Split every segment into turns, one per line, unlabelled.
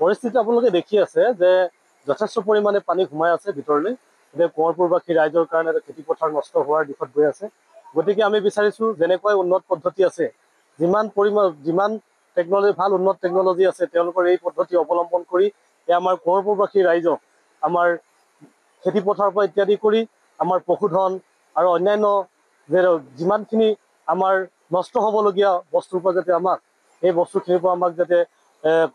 পৰিস্থিতি আপোনালোকে দেখি আছে যে যথেষ্ট পৰিমাণে পানী সোমাই আছে ভিতৰলৈ। এতিয়া কোঁৱৰপুৰবাসী ৰাইজৰ কাৰণে খেতি পথাৰ নষ্ট হোৱাৰ দিশত গৈ আছে। গতিকে আমি বিচাৰিছোঁ যেনেকৈ উন্নত পদ্ধতি আছে, যিমান টেকনলজি ভাল উন্নত টেকনলজি আছে, তেওঁলোকৰ এই পদ্ধতি অৱলম্বন কৰি আমাৰ কোঁৱৰপুৰবাসী ৰাইজক আমাৰ খেতি পথাৰৰ পৰা ইত্যাদি কৰি আমাৰ পশুধন আৰু অন্যান্য যিমানখিনি আমাৰ নষ্ট হ'বলগীয়া বস্তুৰ পৰা যাতে আমাক এই বস্তুখিনিৰ পৰা আমাক যাতে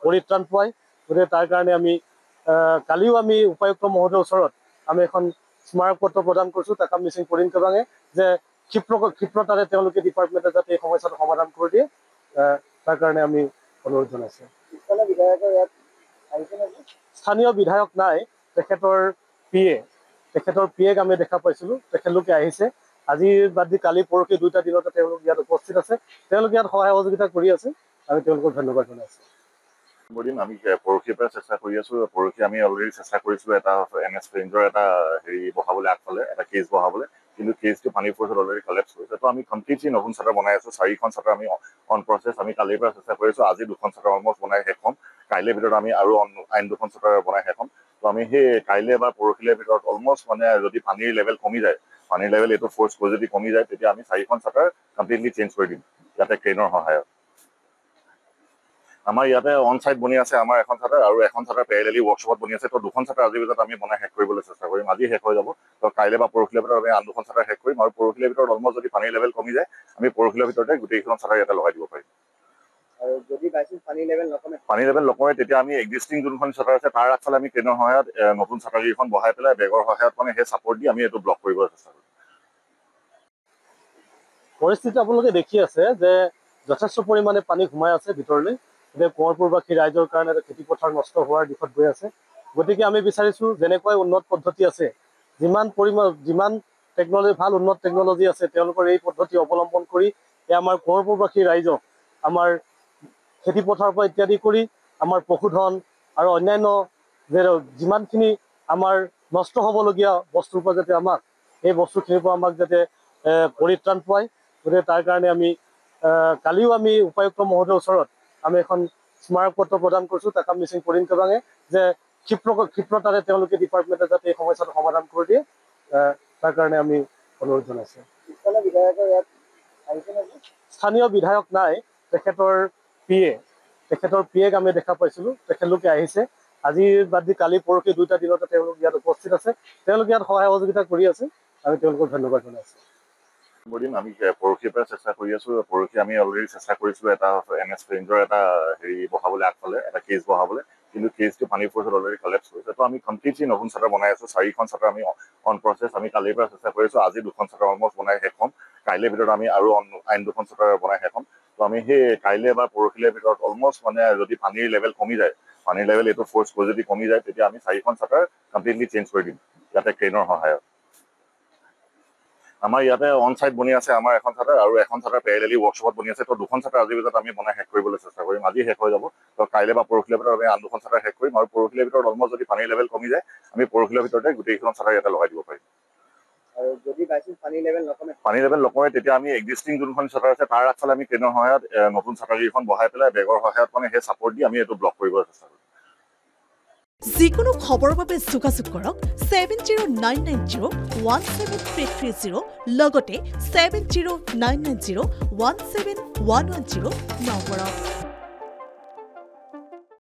পৰিত্ৰাণ পায়। গতিকে তাৰ কাৰণে আমি কালিও আমি উপায়ুক্ত মহোদয়ৰ ওচৰত আমি এখন স্মাৰক পত্ৰ প্ৰদান কৰিছোঁ টাকাম মিচিং পৰিণ কেবাঙে যে ক্ষিপ্ৰতাৰে তেওঁলোকে ডিপাৰ্টমেণ্টে যাতে এই সমস্যাটো সমাধান কৰি দিয়ে, তাৰ কাৰণে আমি অনুৰোধ জনাইছোঁ। স্থানীয় বিধায়ক নাই, তেখেতৰ পিএক আমি দেখা পাইছিলোঁ, তেখেতলোকে আহিছে। আজি বাদ দি কালি পৰহি 2টা দিনতে তেওঁলোক ইয়াত উপস্থিত আছে। তেওঁলোকে ইয়াত সহায় সহযোগিতা কৰি আছে, আমি তেওঁলোকক ধন্যবাদ জনাইছোঁ।
আমি পৰহিৰ পৰা চেষ্টা কৰি আছোঁ। পৰহি আমি অলৰেডি চেষ্টা কৰিছিলোঁ এটা NS ৰেঞ্জৰ এটা বহাবলৈ আগফালে এটা কেজ বহাবলৈ, কিন্তু কেজটো পানীৰ ফৰ্চত অলৰেডি কলেপ্স কৰিছে। তো আমি কমপ্লিটলি নতুন চাটাৰ বনাই আছোঁ। 4খন চাটাৰ আমি অন প্ৰচেছ। আমি কালিৰ পৰা চেষ্টা কৰি আছোঁ। আজি 2খন চাটাৰ অলমষ্ট বনাই শেষ হ'ম। কাইলৈ ভিতৰত আমি আৰু আইন 2খন চাটাৰ বনাই শেষ হ'ম। তো আমি সেই কাইলৈ বা পৰহিলৈ ভিতৰত অলমষ্ট যদি পানীৰ লেভেল কমি যায়, পানীৰ লেভেল এইটো ফ'ৰ্চ কৰি যদি কমি যায়, তেতিয়া আমি 4খন চাটাৰ কমপ্লিটলি চেঞ্জ কৰি দিম ইয়াতে ক্ৰেনৰ সহায়ত। আমাৰ ইয়াতে অন চাইট বনি আছে আমাৰ এখন চাটাৰ, আৰু এখন চাটাৰ পেৰেলেলি ৱৰ্কশ্বপত বনি আছে। তো 2খন চাটাৰ আজিৰ ভিতৰত আমি বনাই শেষ কৰিবলৈ চেষ্টা কৰিম। আজি শেষ হৈ যাব। তো কাইলৈ বা পৰহিলৈ ভিতৰত আমি আন 2খন চাটাৰ শেষ কৰিম, আৰু পৰহিলৈ ভিতৰত অলমষ্ট যদি পানীৰ লেভেল কমি যায়, আমি পৰহিলৈ ভিতৰতে গোটেইখন চাটাৰ ইয়াতে লগাই দিব পাৰিম।
আৰু যদি বাইচান্স পানী লেভেল
নকমে তেতিয়া আমি এক্সিষ্টিং যোনখন চাটাৰ আছে তাৰ আগফালে আমি ক্ৰেনৰ সহায়ত নতুন চাটাৰ কেইখন বহাই পেলাই বেগৰ সহায়ত সেই চাপৰ্ট দি আমি এইটো ব্লক কৰিবলৈ চেষ্টা কৰিম।
পৰিস্থিতি আপোনালোকে দেখি আছে যে যথেষ্ট পৰিমাণে পানী সোমাই আছে ভিতৰলৈ। এতিয়া কোঁৱৰপুৰবাসী ৰাইজৰ কাৰণে খেতি পথাৰ নষ্ট হোৱাৰ দিশত গৈ আছে। গতিকে আমি বিচাৰিছোঁ যেনেকৈ উন্নত পদ্ধতি আছে, যিমান টেকনলজি ভাল উন্নত টেকনলজি আছে, তেওঁলোকৰ এই পদ্ধতি অৱলম্বন কৰি আমাৰ কোঁৱৰপুৰবাসী ৰাইজক আমাৰ খেতি পথাৰৰ পৰা ইত্যাদি কৰি আমাৰ পশুধন আৰু অন্যান্য যিমানখিনি আমাৰ নষ্ট হ'বলগীয়া বস্তুৰ পৰা যাতে আমাক এই বস্তুখিনিৰ পৰা আমাক যাতে পৰিত্ৰাণ পায়। গতিকে তাৰ কাৰণে আমি কালিও আমি উপায়ুক্ত মহোদয়ৰ ওচৰত আমি এখন স্মাৰক পত্ৰ প্ৰদান কৰিছোঁ টাকাম মিচিং পৰিণ কেবাঙে যে ক্ষিপ্ৰতাৰে তেওঁলোকে ডিপাৰ্টমেণ্টে যাতে এই সমস্যাটো সমাধান কৰি দিয়ে, তাৰ কাৰণে আমি অনুৰোধ জনাইছোঁ। স্থানীয় বিধায়ক নাই, তেখেতৰ পিএক আমি দেখা পাইছিলোঁ, তেখেতলোকে আহিছে। আজি বাদ দি কালি পৰহি 2টা দিনতে তেওঁলোক ইয়াত উপস্থিত আছে। তেওঁলোকে ইয়াত সহায় সহযোগিতা কৰি আছে, আমি তেওঁলোকক ধন্যবাদ জনাইছোঁ।
আমি পৰহিৰ পৰা চেষ্টা কৰি আছোঁ। পৰহি আমি অলৰেডি চেষ্টা কৰিছিলোঁ এটা NS ৰেঞ্জৰ এটা বহাবলৈ আগফালে এটা কেজ বহাবলৈ, কিন্তু কেজটো পানীৰ ফৰ্চত অলৰেডি কলেপ্স কৰিছে। তো আমি কমপ্লিটলি নতুন চাটাৰ বনাই আছোঁ। 4খন চাটাৰ আমি অন প্ৰচেছ। আমি কালিৰ পৰা চেষ্টা কৰি আছোঁ। আজি 2খন চাটাৰ অলমষ্ট বনাই শেষ হ'ম। কাইলৈ ভিতৰত আমি আৰু আইন 2খন চাটাৰ বনাই শেষ হ'ম। তো আমি সেই কাইলৈ বা পৰহিলৈ ভিতৰত অলমষ্ট যদি পানীৰ লেভেল কমি যায়, পানীৰ লেভেল এইটো ফ'ৰ্চ কৰি যদি কমি যায়, তেতিয়া আমি 4খন চাটাৰ কমপ্লিটলি চেঞ্জ কৰি দিম ইয়াতে ক্ৰেনৰ সহায়ত। আমাৰ ইয়াতে অন চাইট বনি আছে আমাৰ এখন চাটাৰ, আৰু এখন চাটাৰ পেৰেলেলি ৱৰ্কশ্বপত বনি আছে। তো 2খন চাটাৰ আজিৰ ভিতৰত আমি বনাই শেষ কৰিবলৈ চেষ্টা কৰিম। আজি শেষ হৈ যাব। তো কাইলৈ বা পৰহিলৈ ভিতৰত আমি আন 2খন চাটাৰ শেষ কৰিম, আৰু পৰহিলৈ ভিতৰত অলমষ্ট যদি পানীৰ লেভেল কমি যায়, আমি পৰহিলৈ ভিতৰতে গোটেইখন চাটাৰ ইয়াতে লগাই দিব পাৰিম।
আৰু যদি বাইচান্স পানী লেভেল
নকমে তেতিয়া আমি এক্সিষ্টিং যোনখন চাটাৰ আছে তাৰ আগফালে আমি ক্ৰেনৰ সহায়ত নতুন চাটাৰ কেইখন বহাই পেলাই বেগৰ সহায়ত সেই চাপৰ্ট দি আমি এইটো ব্লক কৰিবলৈ চেষ্টা কৰিম।
যিকোনো খবৰৰ বাবে যোগাযোগ কৰক 7099017330 লগতে 7099017110 নম্বৰত।